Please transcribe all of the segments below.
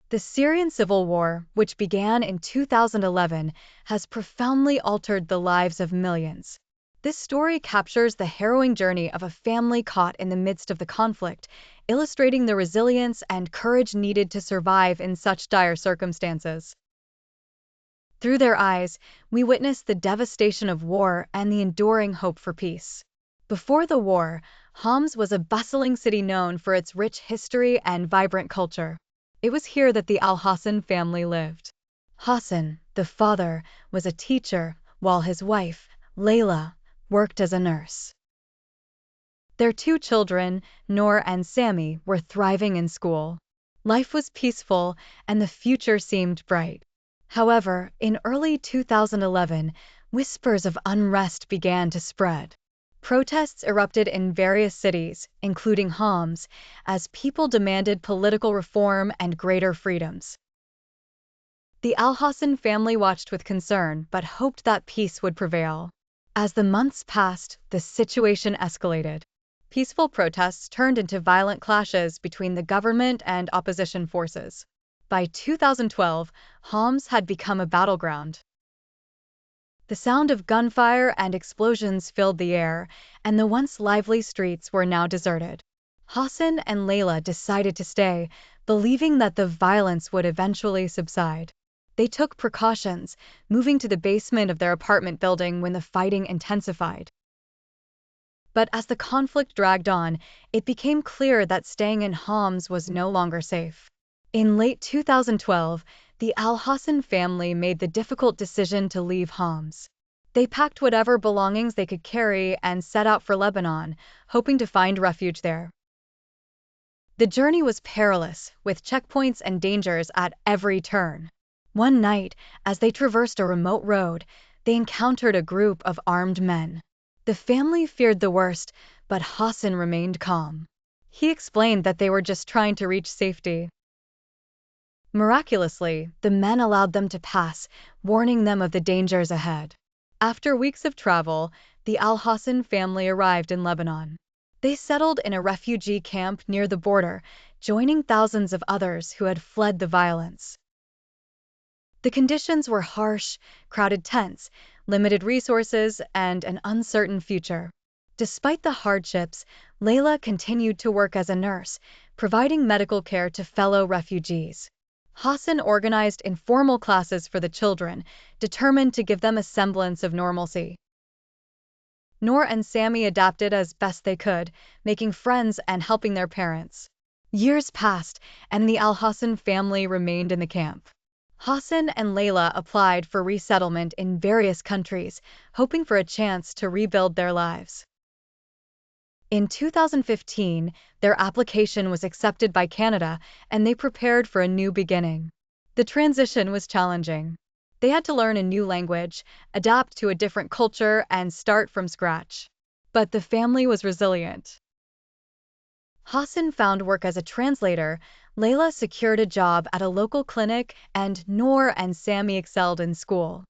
The Syrian Civil War, which began in 2011, has profoundly altered the lives of millions. This story captures the harrowing journey of a family caught in the midst of the conflict, illustrating the resilience and courage needed to survive in such dire circumstances. Through their eyes, we witness the devastation of war and the enduring hope for peace. Before the war, Homs was a bustling city known for its rich history and vibrant culture. It was here that the Al-Hassan family lived. Hassan, the father, was a teacher, while his wife, Layla, worked as a nurse. Their two children, Noor and Sammy, were thriving in school. Life was peaceful, and the future seemed bright. However, in early 2011, whispers of unrest began to spread. Protests erupted in various cities, including Homs, as people demanded political reform and greater freedoms. The Al-Hassan family watched with concern but hoped that peace would prevail. As the months passed, the situation escalated. Peaceful protests turned into violent clashes between the government and opposition forces. By 2012, Homs had become a battleground. The sound of gunfire and explosions filled the air, and the once lively streets were now deserted. Hassan and Layla decided to stay, believing that the violence would eventually subside. They took precautions, moving to the basement of their apartment building when the fighting intensified. But as the conflict dragged on, it became clear that staying in Homs was no longer safe. In late 2012, the Al-Hassan family made the difficult decision to leave Homs. They packed whatever belongings they could carry and set out for Lebanon, hoping to find refuge there. The journey was perilous, with checkpoints and dangers at every turn. One night, as they traversed a remote road, they encountered a group of armed men. The family feared the worst, but Hassan remained calm. He explained that they were just trying to reach safety. Miraculously, the men allowed them to pass, warning them of the dangers ahead. After weeks of travel, the Al-Hassan family arrived in Lebanon. They settled in a refugee camp near the border, joining thousands of others who had fled the violence. The conditions were harsh, crowded tents, limited resources, and an uncertain future. Despite the hardships, Layla continued to work as a nurse, providing medical care to fellow refugees. Hassan organized informal classes for the children, determined to give them a semblance of normalcy. Noor and Sammy adapted as best they could, making friends and helping their parents. Years passed, and the Al-Hassan family remained in the camp. Hassan and Layla applied for resettlement in various countries, hoping for a chance to rebuild their lives. In 2015, their application was accepted by Canada, and they prepared for a new beginning. The transition was challenging. They had to learn a new language, adapt to a different culture, and start from scratch. But the family was resilient. Hassan found work as a translator, Layla secured a job at a local clinic, and Noor and Sammy excelled in school.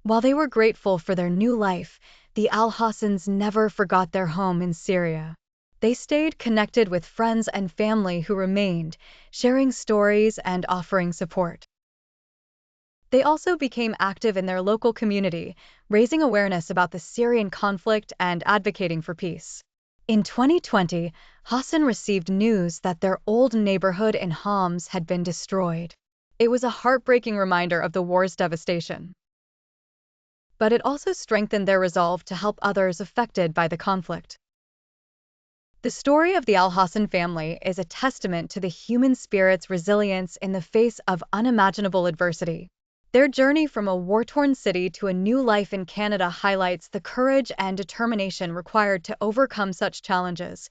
While they were grateful for their new life, the Al-Hassans never forgot their home in Syria. They stayed connected with friends and family who remained, sharing stories and offering support. They also became active in their local community, raising awareness about the Syrian conflict and advocating for peace. In 2020, Hassan received news that their old neighborhood in Homs had been destroyed. It was a heartbreaking reminder of the war's devastation. But it also strengthened their resolve to help others affected by the conflict. The story of the Al-Hassan family is a testament to the human spirit's resilience in the face of unimaginable adversity. Their journey from a war-torn city to a new life in Canada highlights the courage and determination required to overcome such challenges.